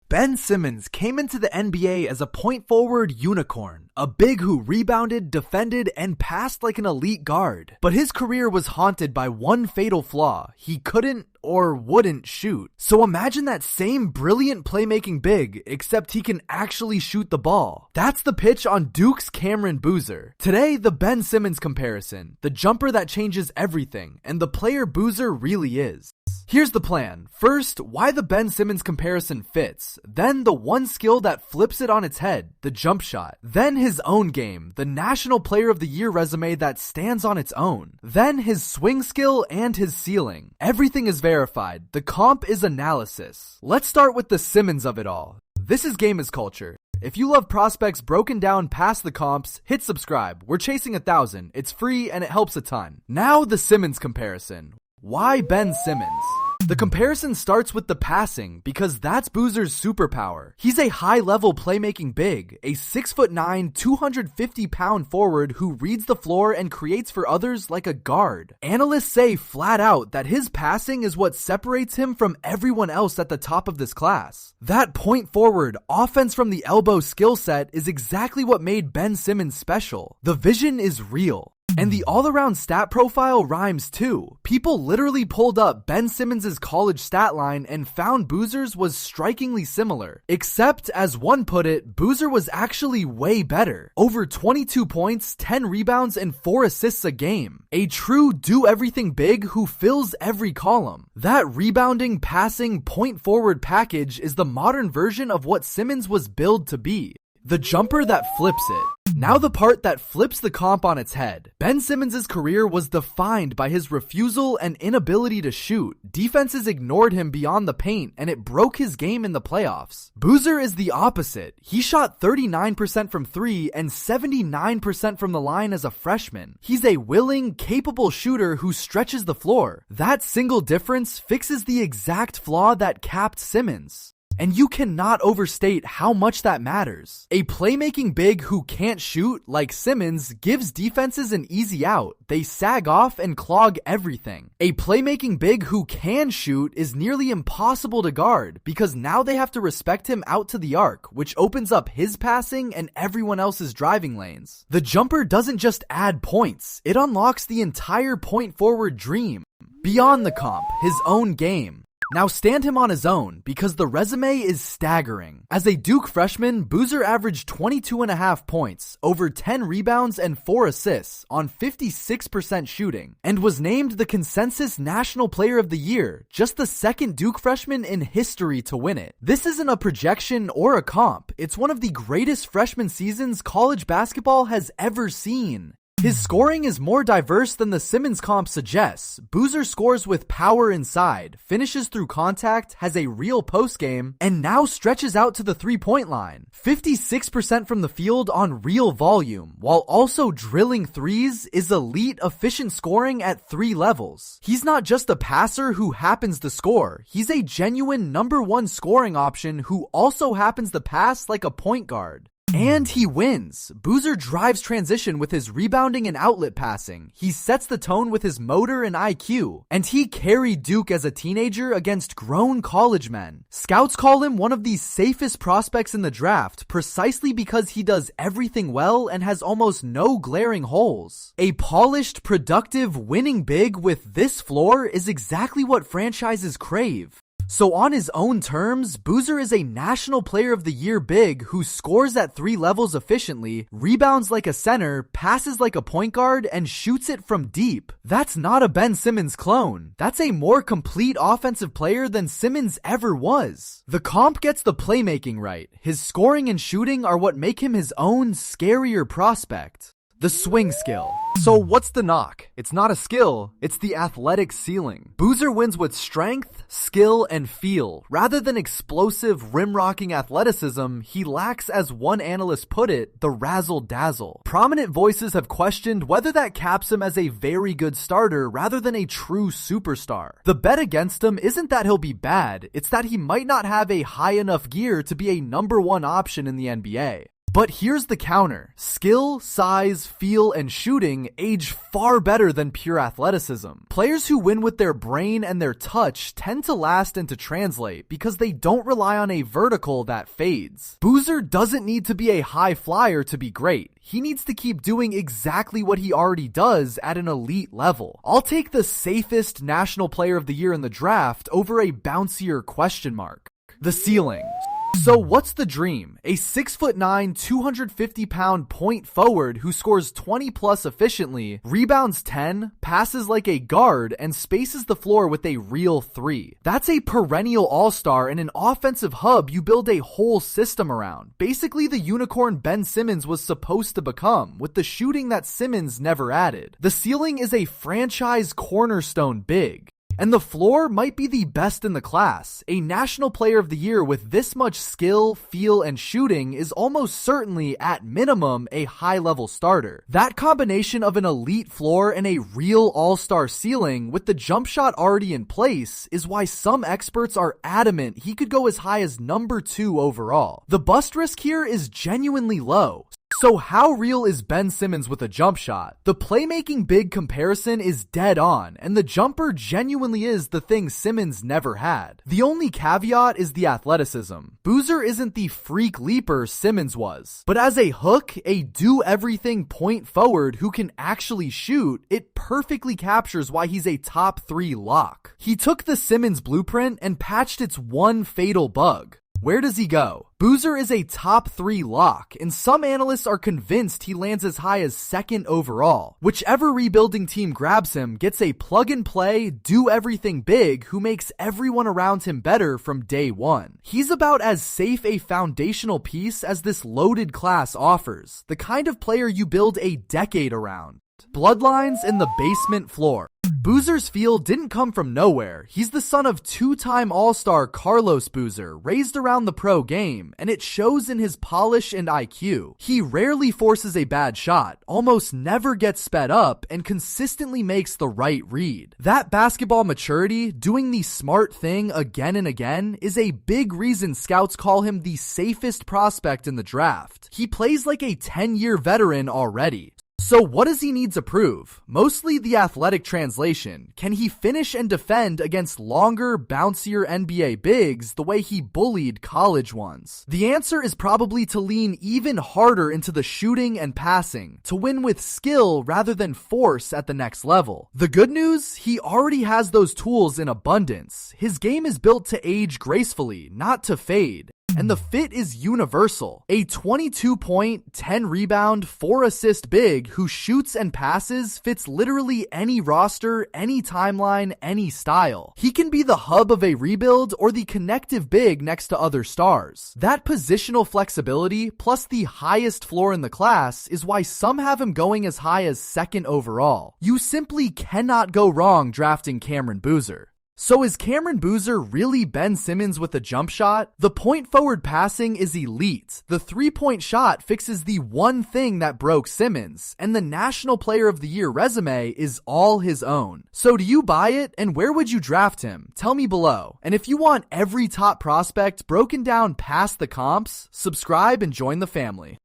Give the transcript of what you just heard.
Ben Simmons came into the NBA as a point forward unicorn, a big who rebounded, defended, and passed like an elite guard. But his career was haunted by one fatal flaw: he couldn't or wouldn't shoot. So imagine that same brilliant playmaking big, except he can actually shoot the ball. That's the pitch on Duke's Cameron Boozer. Today, the Ben Simmons comparison, the jumper that changes everything, and the player Boozer really is. Here's the plan. First, why the Ben Simmons comparison fits. Then the one skill that flips it on its head, the jump shot. Then his own game, the National Player of the Year resume that stands on its own. Then his swing skill and his ceiling. Everything is verified. The comp is analysis. Let's start with the Simmons of it all. This is Game is Culture. If you love prospects broken down past the comps, hit subscribe. We're chasing 1,000. It's free and it helps a ton. Now the Simmons comparison. Why Ben Simmons? The comparison starts with the passing, because that's Boozer's superpower. He's a high-level playmaking big, a 6'9", 250-pound forward who reads the floor and creates for others like a guard. Analysts say flat out that his passing is what separates him from everyone else at the top of this class. That point forward, offense from the elbow skill set is exactly what made Ben Simmons special. The vision is real. And the all-around stat profile rhymes too. People literally pulled up Ben Simmons' college stat line and found Boozer's was strikingly similar. Except, as one put it, Boozer was actually way better. Over 22 points, 10 rebounds, and 4 assists a game. A true do-everything big who fills every column. That rebounding, passing, point-forward package is the modern version of what Simmons was billed to be. The jumper that flips it. Now the part that flips the comp on its head. Ben Simmons' career was defined by his refusal and inability to shoot. Defenses ignored him beyond the paint, and it broke his game in the playoffs. Boozer is the opposite. He shot 39% from 3 and 79% from the line as a freshman. He's a willing, capable shooter who stretches the floor. That single difference fixes the exact flaw that capped Simmons. And you cannot overstate how much that matters. A playmaking big who can't shoot, like Simmons, gives defenses an easy out. They sag off and clog everything. A playmaking big who can shoot is nearly impossible to guard, because now they have to respect him out to the arc, which opens up his passing and everyone else's driving lanes. The jumper doesn't just add points, it unlocks the entire point forward dream. Beyond the comp, his own game. Now stand him on his own, because the resume is staggering. As a Duke freshman, Boozer averaged 22.5 points, over 10 rebounds and 4 assists on 56% shooting, and was named the consensus National Player of the Year, just the second Duke freshman in history to win it. This isn't a projection or a comp, it's one of the greatest freshman seasons college basketball has ever seen. His scoring is more diverse than the Simmons comp suggests. Boozer scores with power inside, finishes through contact, has a real post game, and now stretches out to the three-point line. 56% from the field on real volume, while also drilling threes, is elite efficient scoring at 3 levels. He's not just a passer who happens to score. He's a genuine number 1 scoring option who also happens to pass like a point guard. And he wins. Boozer drives transition with his rebounding and outlet passing. He sets the tone with his motor and IQ. And he carried Duke as a teenager against grown college men. Scouts call him one of the safest prospects in the draft, precisely because he does everything well and has almost no glaring holes. A polished, productive, winning big with this floor is exactly what franchises crave. So on his own terms, Boozer is a National Player of the Year big who scores at 3 levels efficiently, rebounds like a center, passes like a point guard, and shoots it from deep. That's not a Ben Simmons clone. That's a more complete offensive player than Simmons ever was. The comp gets the playmaking right. His scoring and shooting are what make him his own scarier prospect. The swing skill. So what's the knock? It's not a skill, it's the athletic ceiling. Boozer wins with strength, skill, and feel. Rather than explosive, rim-rocking athleticism, he lacks, as one analyst put it, the razzle-dazzle. Prominent voices have questioned whether that caps him as a very good starter rather than a true superstar. The bet against him isn't that he'll be bad, it's that he might not have a high enough gear to be a number 1 option in the NBA. But here's the counter. Skill, size, feel, and shooting age far better than pure athleticism. Players who win with their brain and their touch tend to last and to translate because they don't rely on a vertical that fades. Boozer doesn't need to be a high flyer to be great. He needs to keep doing exactly what he already does at an elite level. I'll take the safest National Player of the Year in the draft over a bouncier question mark. The ceiling. So what's the dream? A 6'9", 250-pound point forward who scores 20 plus efficiently, rebounds 10, passes like a guard, and spaces the floor with a real 3. That's a perennial all-star and an offensive hub you build a whole system around. Basically the unicorn Ben Simmons was supposed to become, with the shooting that Simmons never added. The ceiling is a franchise cornerstone big. And the floor might be the best in the class. A National Player of the Year with this much skill, feel, and shooting is almost certainly, at minimum, a high-level starter. That combination of an elite floor and a real all-star ceiling with the jump shot already in place is why some experts are adamant he could go as high as number 2 overall. The bust risk here is genuinely low. So how real is Ben Simmons with a jump shot? The playmaking big comparison is dead on, and the jumper genuinely is the thing Simmons never had. The only caveat is the athleticism. Boozer isn't the freak leaper Simmons was, but as a hook, a do-everything point forward who can actually shoot, it perfectly captures why he's a top 3 lock. He took the Simmons blueprint and patched its one fatal bug. Where does he go? Boozer is a top 3 lock, and some analysts are convinced he lands as high as 2nd overall. Whichever rebuilding team grabs him gets a plug-and-play, do-everything big who makes everyone around him better from day one. He's about as safe a foundational piece as this loaded class offers, the kind of player you build a decade around. Bloodlines in the basement floor. Boozer's feel didn't come from nowhere. He's the son of 2-time All-Star Carlos Boozer, raised around the pro game, and it shows in his polish and IQ. He rarely forces a bad shot, almost never gets sped up, and consistently makes the right read. That basketball maturity, doing the smart thing again and again, is a big reason scouts call him the safest prospect in the draft. He plays like a 10-year veteran already. So what does he need to prove? Mostly the athletic translation. Can he finish and defend against longer, bouncier NBA bigs the way he bullied college ones? The answer is probably to lean even harder into the shooting and passing, to win with skill rather than force at the next level. The good news? He already has those tools in abundance. His game is built to age gracefully, not to fade. And the fit is universal. A 22-point, 10-rebound, 4-assist big who shoots and passes fits literally any roster, any timeline, any style. He can be the hub of a rebuild or the connective big next to other stars. That positional flexibility, plus the highest floor in the class, is why some have him going as high as 2nd overall. You simply cannot go wrong drafting Cameron Boozer. So is Cameron Boozer really Ben Simmons with a jump shot? The point forward passing is elite. The 3-point shot fixes the one thing that broke Simmons, and the National Player of the Year resume is all his own. So do you buy it, and where would you draft him? Tell me below. And if you want every top prospect broken down past the comps, subscribe and join the family.